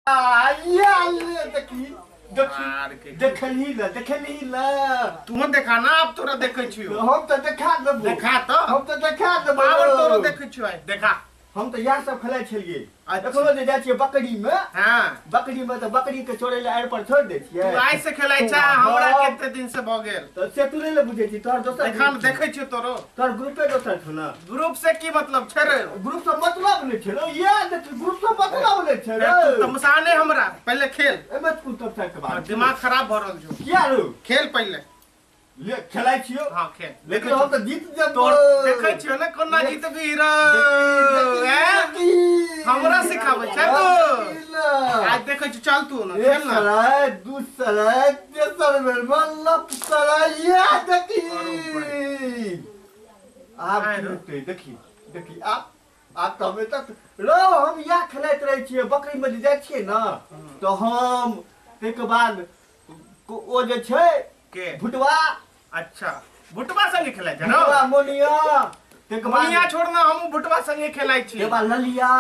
देखली तू देखा ना अब तोरा देखे छियो हम तो देखा देबो पावर तोरो देखे छियो देखा हम तो यार सब खेलै छलिए देखलो जे जाय छियै बकरी में। हां बकरी में तो बकरी के चोरे ले आड़ पर छोड़ दे छियै। तू आइ से खेलै छ हमरा केते दिन से भ गेल तो से तू ले बुझै छी तोर दोसर देखा देखे छियो तोरो तोर ग्रुपे दोसर छ ना। ग्रुप से की मतलब छ रे ग्रुप से मतलब नै छ रे ये ग्रुप से मतलब नै छ रे तू तमसाने हमरा पहले खेल एमे तू तब तक के बाद दिमाग खराब भ रहल छ किया रो खेल पहले ले खेलाइ छियो। हां खेल लेकिन हम तो जीत जब तो देखै छियो ना कोना जीतबी रे हमरा सिखाबै छ तू आज देखै छी चल तू ना खेल ना सराय दूसरा तेसर बेर मतलब सराय देखी आप देखी आप तो हमें तक रो हम या खेलैत रहे छियै बकरी में जाय छियै ना तो हम एक बाद ओ जे छै के भुटवा। अच्छा भुटवा संगे खेलाइ छ ना मोनिया मोनिया छोड़ना हम भुटवा संगे खेलाइ छी के बाद ललिया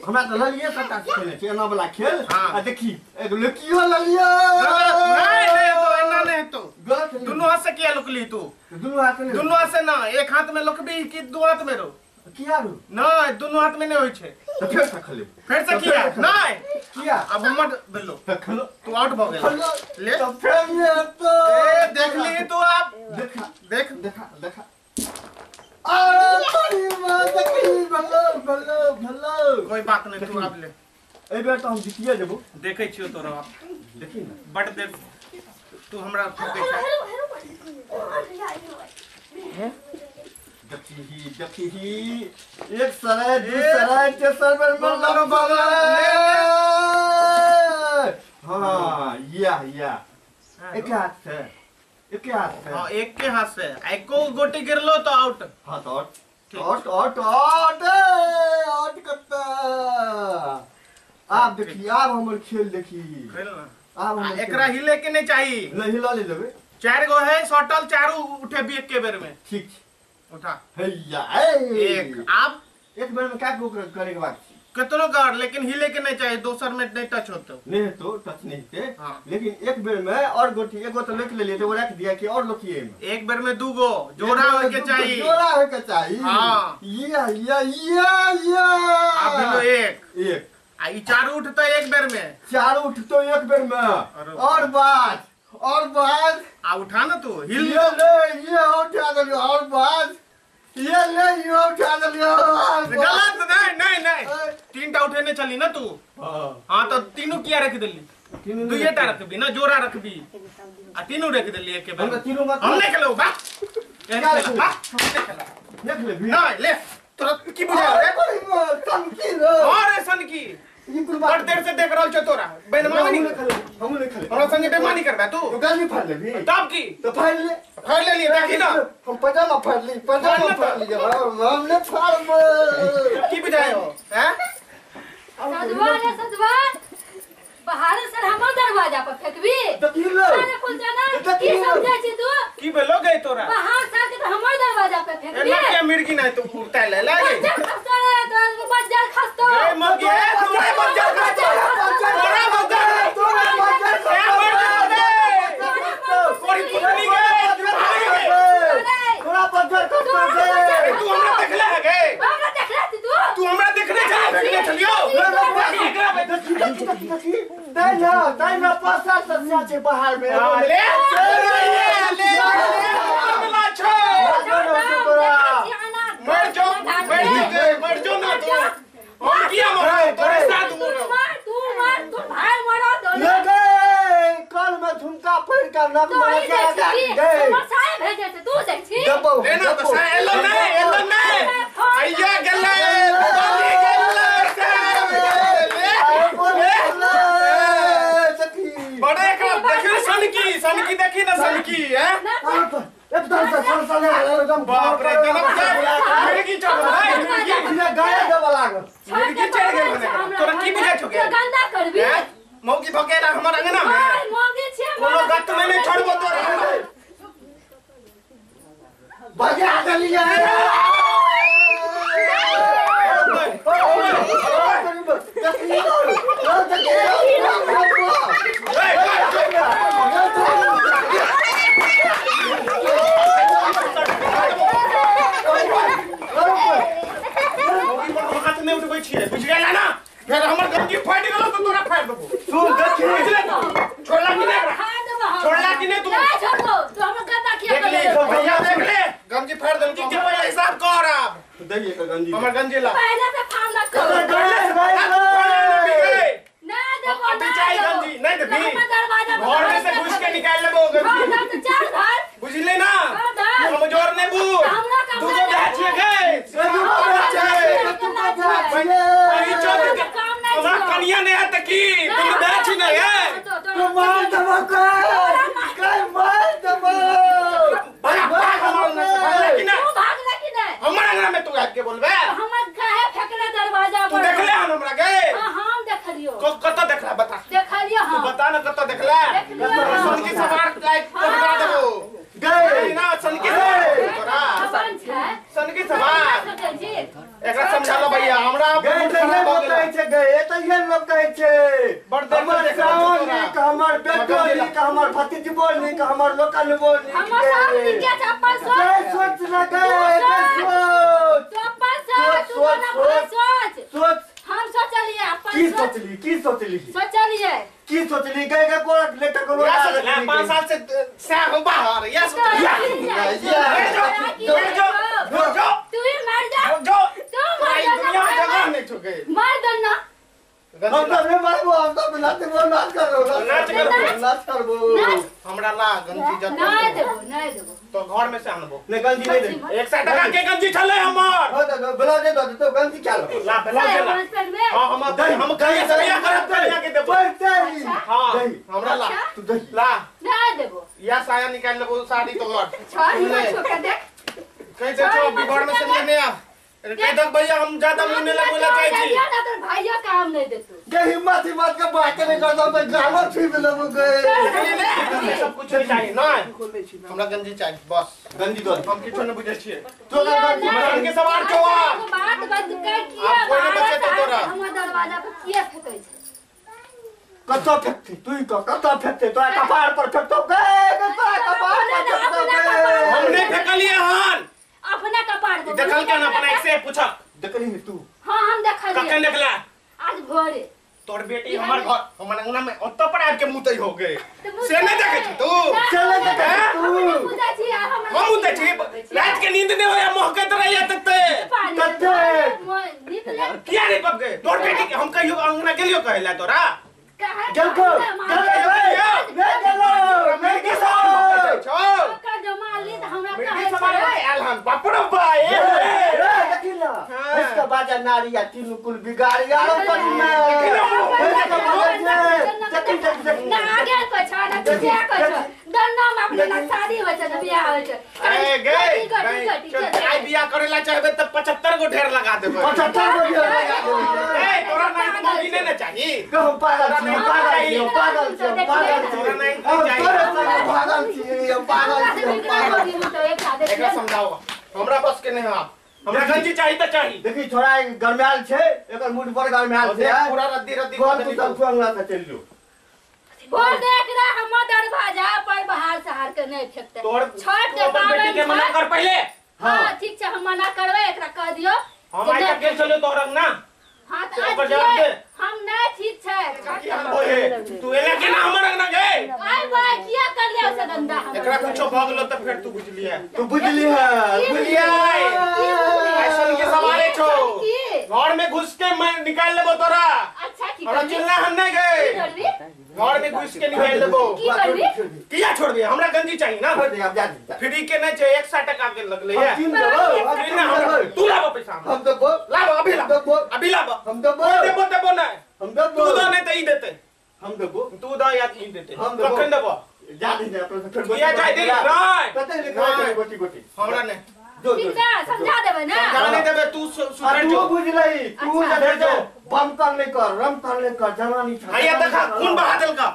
हमरा तो ललिया सबटा खेलै छै एना वाला खेल आ देखी एक लकियो ललिया नहीं तो एना नहीं तो दोनों हाथ से किया लुकली तू दोनों हाथ से ना एक हाथ में लुकबी कि दो हाथ में रो किया रो नहीं दोनों हाथ में नहीं होय छै तो फिर से खेले फिर से किया नहीं किया अब हमर बेलो खेलो तू आउट भ गेल ले तो फिर ये तो ए देख ली तू अब देखा आ देखी भलो कोई बात नहीं तू अब ले ए बेर तो हम जीतिए जेबो देखै छियो तोरा देखी ना बट देर तू हमरा ठोकै छ देखी एक सराय दूसरा तेसर बेर मतलब हां या एक हाथ से हां एक के हाथ से एको गोटी गिरलो तो आउट। हां तो आउट करता आप देखिए आप हमर खेल देखी खेल ना आप एकरा हिले के नहीं चाहिए नहीं हिला ले लेबे 4 गो है शॉटल चारों उठे भी एक के बेर में ठीक उठा हैया एक आप एक बेर में क्या करे के बाद कितनो कर लेकिन हिले के नहीं चाहिए दोसर में नहीं टच होते नहीं तो टच नहीं थे। हाँ। लेकिन एक बेर में और गोटी एगो तो लेके ले लिए तो रख दिया कि और लोकिए में एक बेर में दू गो जोड़ा होय के चाहिए हां या आप भेलो एक आ ई चारों उठतो एक बेर में चारों उठतो एक बेर में और बात आ उठा ना तू हिल ये उठा दलियो और बात ये उठा दलियो गलत नहीं तीन टा उठेने चली ना तू हां तो तीनों किया रख देली दुइये टा रखबी ना जोड़ा रखबी आ तीनों रख देली एक के बेर हम तीनों मत हमने खेलो बा हमने खेला देख ले ना ले तोरा की बुझा रे सन की रे अरे सन की बड़ देर से देख रहल छ तोरा बेईमानी हम नहीं खेले हमरा संगे बेईमानी करबा तू गाली फाड़ लेबी तब की तो फाड़ ले लिए देखी ना हम पजामा फाड़ ली हमने फाड़ की बुझायो हैं सदवान बाहर से हमर दरवाजा पर फेंकबी देखिलो अरे फुल जाना की समझै छी तू की भेलो गई तोरा बाहर से के तो हमर दरवाजा पे फेंकबी एना के मिर्गी नहीं तू फुरता ले लागे बच्चा खस्तो ए मगे तोरे बच्चा खस्तो तोरे बच्चा कोरी पुतनी के तोरा बच्चा खस्तो दे तू हमरा देखले है गे हमरा देखले तू हमरा देखने चले चलियो दाइना पासा सस्या छे बाहर में ले मिला छो मर जो ना तू और किया मर तोरे साथ तू भाई मरो दो लगे कल में झुमका पड़ कर नक मार के गए साए भेजे थे तू देख छी लेना तो साए एलो नहीं आइया गेले बाली गेले बड़े का देखी सनकी देखी ना सनकी है एकदम बाप रे मिर्गी चढ़ गई गाय देवा लागल मिर्गी चढ़ गई मने तोरा की बुझा छो गे गंदा करबी मौकी भकेला हमर अंगना में मौगी छे कोनो गत में नहीं छोड़बो तोरा बजा देलिए देखियो हमर गंजी ला पहले से फार्म ना करो ना देखो अभी चाहे गंजी नहीं देबी हमर दरवाजा घर में से घुस के निकाल लेबो गंजी हां तो चार घर बुझले ना हम जोर ने बू तू जो बैठे गए हमरा कनिया नहीं है तकी तुम बैठ नहीं है तो मार दबो काय मार दबो भागले कि नहीं हमर अंगना में तू आके बोलबे हमर काहे फेकले दरवाजा तू पर देखले हमरा गए हां हम देखलियो कत देखला बता देखलियो तू हम बता ना कत देखला सन की सवार लाइक पकड़ा देबो गए ना सन की सवार तोरा अपन छै सन की सवार एकरा समझा लो भैया हमरा गए तो ये लोग कहै छै गए तो ये लोग कहै छै बड़ देर हमर सावन नहीं का हमर बेटो नहीं का हमर भतीजी बोल नहीं का हमर लोकल बोल नहीं हमर सामने के चप्पल सोच लगा सोच तो अपन सोच तू ना सोच सोच हम सोचलिए अपन की सोचली सोचलिए की सोचली गए का कोड़ लेटर करो या सोच 5 साल से हम बाहर या सोच जो तू ही मर जा जो तू मर भाई जा दुनिया में जगह नहीं छुके मर दन्ना हम तो रे मारबो हम तो नाच करो नाच करबो हमरा ला गंजी जत नहीं देबो तो घर में से आनबो ने गंजी नहीं दे 100 टका के गंजी छले हमर हो तो बुला दे तो गंजी क्या लो ला बेला ला हां हम कहीं से बियाह करब कन्या के देबो हां हमरा ला तू दे ला नहीं देबो या साया निकाल लेबो साड़ी तो और छोड़ छोड़ देख कहीं से जो बिगड़ में से लेने आ कह दो भैया हम ज्यादा मुंह नहीं बोला चाहिए छी ना तो भैया काम नहीं देतू के हिम्मत के बात नहीं करता तो गालो छीप लेबो गए सब कुछ नहीं चाहिए ना हमरा गंजी चाहिए बस गंजी दो हम किछो नहीं बुझे छिए तो मरण के सवार छो बात बंद कर किया कोई नहीं बचे तो तोरा हमर दरवाजा पर किया फेकै छै कतो फेंकती तू ही कतो फेंकते तो कपार पर फेंकतो गए कपार पर फेंकतो गए हमने फेंकलिए हन अपना कपार दो देखल क्या ना अपना एक से पूछा देखली नहीं तू हां हम देखलिए कखन देखला आज भोरे तोर बेटी हमर घर हमर अंगना में ओतो पर आके मुतई हो गए से नहीं देखे छी तू चले देखे तू पूजा छी हम मुतई छी रात के नींद नहीं होया महकत रहिया तते किया रे बब गए तोर बेटी के हम कहियो अंगना गेलियो कहला तोरा चल को मैं के साथ छो का जमाली त हमरा बेटी कहे सवार आयल हम बापड़ो भाई देखिला इसका बाजा नारी या तीन कुल बिगाड़ यारो पर में ना आगे पछा ना पीछे पछा दन्ना में अपने ना शादी होय छै बियाह होय छै ए गए आई बियाह करेला चाहबे त 75 गो ढेर लगा देबे 75 गो ढेर लगा देबे ए तोरा नहीं तो गिने ना चाहिए हम पागल छी पागल छी तोरा नहीं चाहिए पागल छी पागल एकरा समझाओ हमरा बस के नहीं आप हमरा गंजी चाहिए त चाहिए देखी थोड़ा गरमाल छे एकर मुंड पर गरमाल छे पूरा रद्दी कौन तू सब अंगला से चल लो बोल देख रे हमर दरवाजा पर बाहर शहर के नहीं फेंकते तोर छोड़ के बेटी के मना कर पहले हां ठीक छै हम मना करबै एकरा कह दियो हम आई तक गेल चलो तोर अंगना हां तो त ओकर जवाब दे हम नहीं ठीक छै तू एला के ना हमर अंगना गए आई भाई किया कर लिया से धंधा एकरा कुछो भ गेलो त फिर तू बुझली है तू बुझली है बुझलिए ऐसन के सवारे छो घर में घुस के मैं निकाल लेबो तोरा अच्छा की हमरा चिल्ला हम नहीं गए घर में घुस के निकाल लेबो किया छोड़बे हमरा गंजी चाहिए ना छोड़ दे अब जा फ्री के नहीं चाहिए 100 टका के लगले है हम देबो फ्री ना हमरा तू लाबो पैसा हम देबो लाबो अभी लाबो अभी लाबो हम देबो देबो देबो नहीं हम देबो तू दो नहीं तो ई देते हम देबो तू दो या ई देते हम देबो कखन देबो जा दे अपने फिर किया जाय दे नहीं कते लिखा गोटी गोटी हमरा नहीं जो ठीक है समझा देबे ना जाने देबे तू सुधर तू जो बुझलई तू अच्छा, जब जो बम कर ले कर रम कर ले कर जवानी था आया देखा खून बहा देल का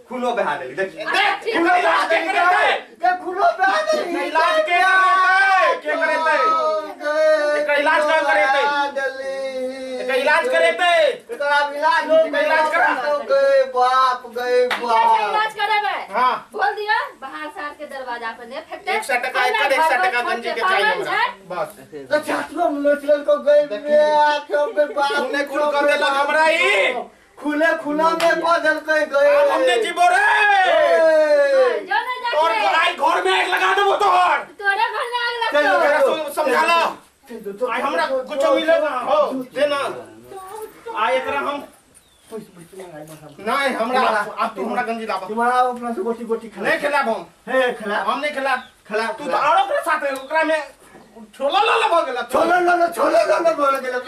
खूनो बहा देली देख देख खून इलाज के करते के खूनो बहा देली इलाज के करते एक इलाज का करते एक इलाज करते एकरा इलाज करा गए बाप इलाज करेबे हां बोल दिया बाहर शहर के दरवाजा पर ने फेंकते 100 टका एक 100 टका गंजी के चाहिए हमरा बस तो छात्र लोचलन को गए रे आंखों पे बाप हमने खून कर देला हमरा ई खुले खुला में बदल के गए हमने जीबो रे जो ना तोर जाके आई घर में आग लगा देबो तोर तोरे घर में आग चलो, लगतो समझा लो आई हमरा कुछ मिलेगा हो देना आ एकरा हम नहीं हमरा अब तू हमरा गंजी लाबा तुम्हारा अपना से गोटी गोटी खिला नहीं खिलाब हम नहीं खिलाब तू तो औरो के साथ ओकरा में छोला ला भ गेला छोले ला बोल गेला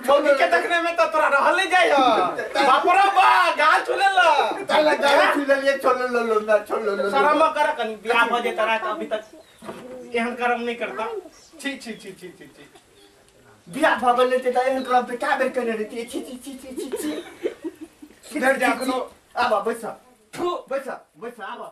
छोली के देखने में तो तोरा रहल नहीं जाय बाप रे बा गाल छुले ला ताला गाल छुले लिए छोले लो शर्म कर कनी बियाह हो जे तोरा तो अभी तक एहन कर्म नहीं करता छी बियाह भ गेले त एहन काम पे का बेर करने रहती छी किधर जा को आबा बैसा बैसा आबा